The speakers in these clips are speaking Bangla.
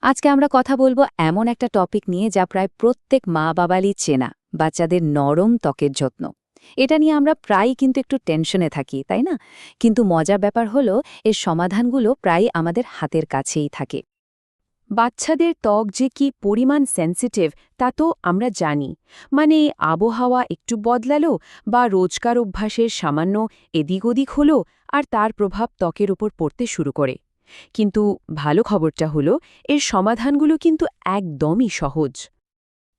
আজকে আমরা কথা বলবো এমন একটা টপিক নিয়ে যা প্রায় প্রত্যেক মা-বাবারই চেনা, বাচ্চাদের নরম ত্বকের যত্ন। এটা নিয়ে আমরা প্রায়ই কিন্তু একটু টেনশনে থাকি, তাই না? কিন্তু মজার ব্যাপার হলো এর সমাধানগুলো প্রায় আমাদের হাতের কাছেই থাকে। বাচ্চাদের ত্বক যে কি পরিমাণ সেন্সিটিভ তা তো আমরা জানি। মানে আবহাওয়া একটু বদলালো বা রোজকার অভ্যাসের সামান্য এদিক ওদিক হলো আর তার প্রভাব ত্বকের ওপর পড়তে শুরু করে। কিন্তু ভালো খবরটা হলো এর সমাধানগুলো কিন্তু একদমই সহজ।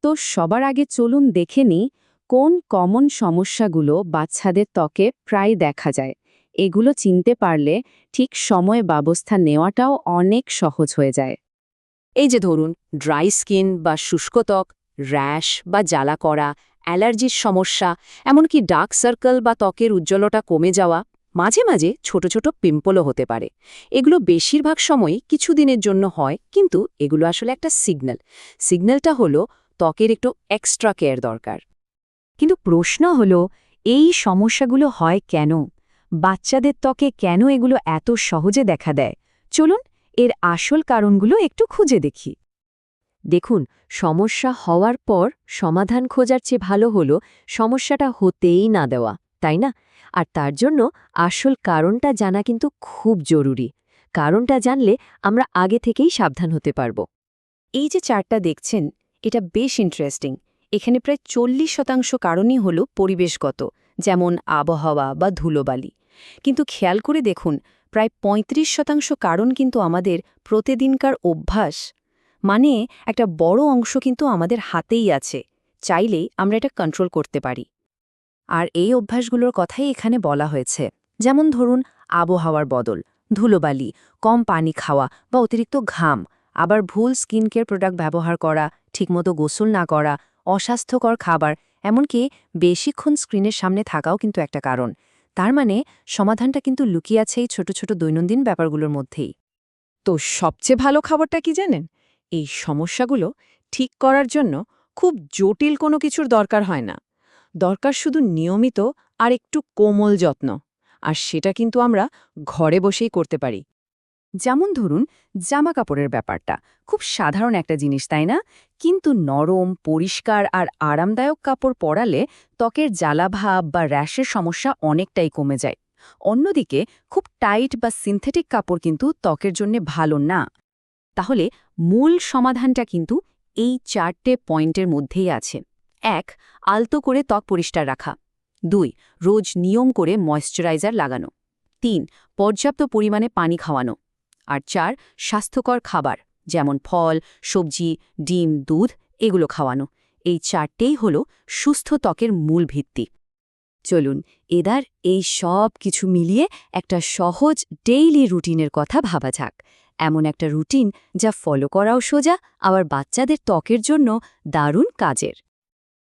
তো সবার আগে চলুন দেখে নিই কোন কমন সমস্যাগুলো বাচ্চাদের ত্বকে প্রায় দেখা যায়। এগুলো চিনতে পারলে ঠিক সময়ে ব্যবস্থা নেওয়াটাও অনেক সহজ হয়ে যায়। এই যে ধরুন, ড্রাই স্কিন বা শুষ্ক ত্বক, র্যাশ বা জ্বালা করা, অ্যালার্জির সমস্যা, এমনকি ডার্ক সার্কেল বা ত্বকের উজ্জ্বলতা কমে যাওয়া, মাঝে মাঝে ছোট ছোট পিম্পলও হতে পারে। এগুলো বেশিরভাগ সময়ই কিছুদিনের জন্য হয়, কিন্তু এগুলো আসলে একটা সিগন্যালটা হলো ত্বকের একটু এক্সট্রা কেয়ার দরকার। কিন্তু প্রশ্ন হলো, এই সমস্যাগুলো হয় কেন? বাচ্চাদের ত্বকে কেন এগুলো এত সহজে দেখা দেয়? চলুন এর আসল কারণগুলো একটু খুঁজে দেখি। দেখুন, সমস্যা হওয়ার পর সমাধান খোঁজার চেয়ে ভালো হলো সমস্যাটা হতেই না দেওয়া, তাই না? আর তার জন্য আসল কারণটা জানা কিন্তু খুব জরুরি। কারণটা জানলে আমরা আগে থেকেই সাবধান হতে পারব। এই যে চার্টটা দেখছেন, এটা বেশ ইন্টারেস্টিং। এখানে প্রায় 40% কারণই হল পরিবেশগত, যেমন আবহাওয়া বা ধুলোবালি। কিন্তু খেয়াল করে দেখুন, প্রায় 35% কারণ কিন্তু আমাদের প্রতিদিনকার অভ্যাস। মানে একটা বড় অংশ কিন্তু আমাদের হাতেই আছে, চাইলেই আমরা এটা কন্ট্রোল করতে পারি। আর এই অভ্যাসগুলোর কথাই এখানে বলা হয়েছে। যেমন ধরুন, আবহাওয়ার বদল, ধুলোবালি, কম পানি খাওয়া বা অতিরিক্ত ঘাম, আবার ভুল স্কিন কেয়ার প্রোডাক্ট ব্যবহার করা, ঠিকমতো গোসল না করা, অস্বাস্থ্যকর খাবার, এমনকি বেশিক্ষণ স্ক্রিনের সামনে থাকাও কিন্তু একটা কারণ। তার মানে সমাধানটা কিন্তু লুকিয়ে আছে এই ছোট ছোট দৈনন্দিন ব্যাপারগুলোর মধ্যেই। তো সবচেয়ে ভালো খবরটা কি জানেন? এই সমস্যাগুলো ঠিক করার জন্য খুব জটিল কোনো কিছুর দরকার হয় না। দরকার শুধু নিয়মিত আর একটু কোমল যত্ন। আর সেটা কিন্তু আমরা ঘরে বসেই করতে পারি। যেমন ধরুন, জামা কাপড়ের ব্যাপারটা খুব সাধারণ একটা জিনিস, তাই না? কিন্তু নরম, পরিষ্কার আর আরামদায়ক কাপড় পরালে ত্বকের জ্বালাভাব বা র্যাশের সমস্যা অনেকটাই কমে যায়। অন্যদিকে খুব টাইট বা সিনথেটিক কাপড় কিন্তু ত্বকের জন্য ভালো না। তাহলে মূল সমাধানটা কিন্তু এই 4টে পয়েন্টের মধ্যেই আছে। ১. আলতো করে ত্বক পরিষ্কার রাখা। ২. রোজ নিয়ম করে ময়েশ্চারাইজার লাগানো। ৩. পর্যাপ্ত পরিমাণে পানি খাওয়ানো। আর ৪. স্বাস্থ্যকর খাবার, যেমন ফল, সবজি, ডিম, দুধ, এগুলো খাওয়ানো। এই 4টেই হল সুস্থ ত্বকের মূল ভিত্তি। চলুন এবার এই সব কিছু মিলিয়ে একটা সহজ ডেইলি রুটিনের কথা ভাবা যাক। এমন একটা রুটিন যা ফলো করাও সোজা, আবার বাচ্চাদের ত্বকের জন্য দারুণ কাজের।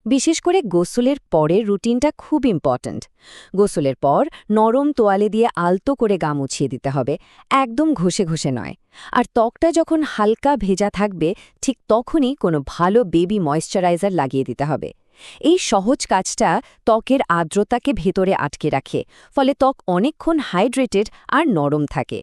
বিশেষ করে গোসলের পরের রুটিনটা খুব ইম্পর্ট্যান্ট। গোসলের পর নরম তোয়ালে দিয়ে আলতো করে গা মুছিয়ে দিতে হবে, একদম ঘষে ঘষে নয়। আর ত্বকটা যখন হালকা ভেজা থাকবে, ঠিক তখনই কোনো ভালো বেবি ময়েশ্চারাইজার লাগিয়ে দিতে হবে। এই সহজ কাজটা ত্বকের আর্দ্রতাকে ভেতরে আটকে রাখে, ফলে ত্বক অনেকক্ষণ হাইড্রেটেড আর নরম থাকে।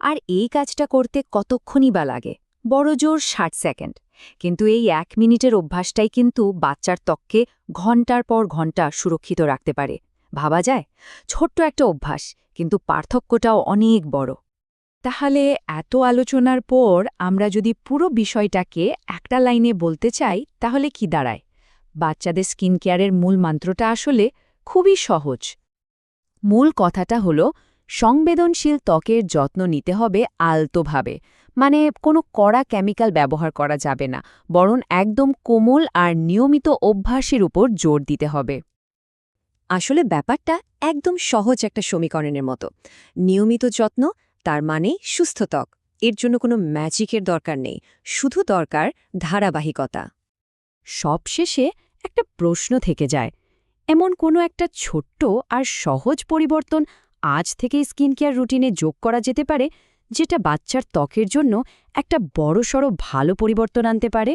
আর এই কাজটা করতে কতক্ষণই বা লাগে? বড়জোর 60 সেকেন্ড। কিন্তু এই 1 মিনিটের অভ্যাসটাই কিন্তু বাচ্চার ত্বককে ঘন্টার পর ঘন্টা সুরক্ষিত রাখতে পারে। ভাবা যায়, ছোট্ট একটা অভ্যাস, কিন্তু পার্থক্যটাও অনেক বড়। তাহলে এত আলোচনার পর আমরা যদি পুরো বিষয়টাকে একটা লাইনে বলতে চাই, তাহলে কি দাঁড়ায়? বাচ্চাদের স্কিন কেয়ারের মূল মন্ত্রটা আসলে খুবই সহজ। মূল কথাটা হলো, সংবেদনশীল ত্বকের যত্ন নিতে হবে আলতোভাবে। মানে কোনো কড়া কেমিক্যাল ব্যবহার করা যাবে না, বরং একদম কোমল আর নিয়মিত অভ্যাসের উপর জোর দিতে হবে। আসলে ব্যাপারটা একদম সহজ একটা সমীকরণের মতো। নিয়মিত যত্ন, তার মানে সুস্থ ত্বক। এর জন্য কোনো ম্যাজিকের দরকার নেই, শুধু দরকার ধারাবাহিকতা। সবশেষে একটা প্রশ্ন থেকে যায়, এমন কোনো একটা ছোট্ট আর সহজ পরিবর্তন আজ থেকেই স্কিন কেয়ার রুটিনে যোগ করা যেতে পারে, যেটা বাচ্চার ত্বকের জন্য একটা বড়সড় ভালো পরিবর্তন আনতে পারে?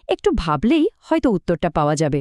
একটু ভাবলেই হয়তো উত্তরটা পাওয়া যাবে।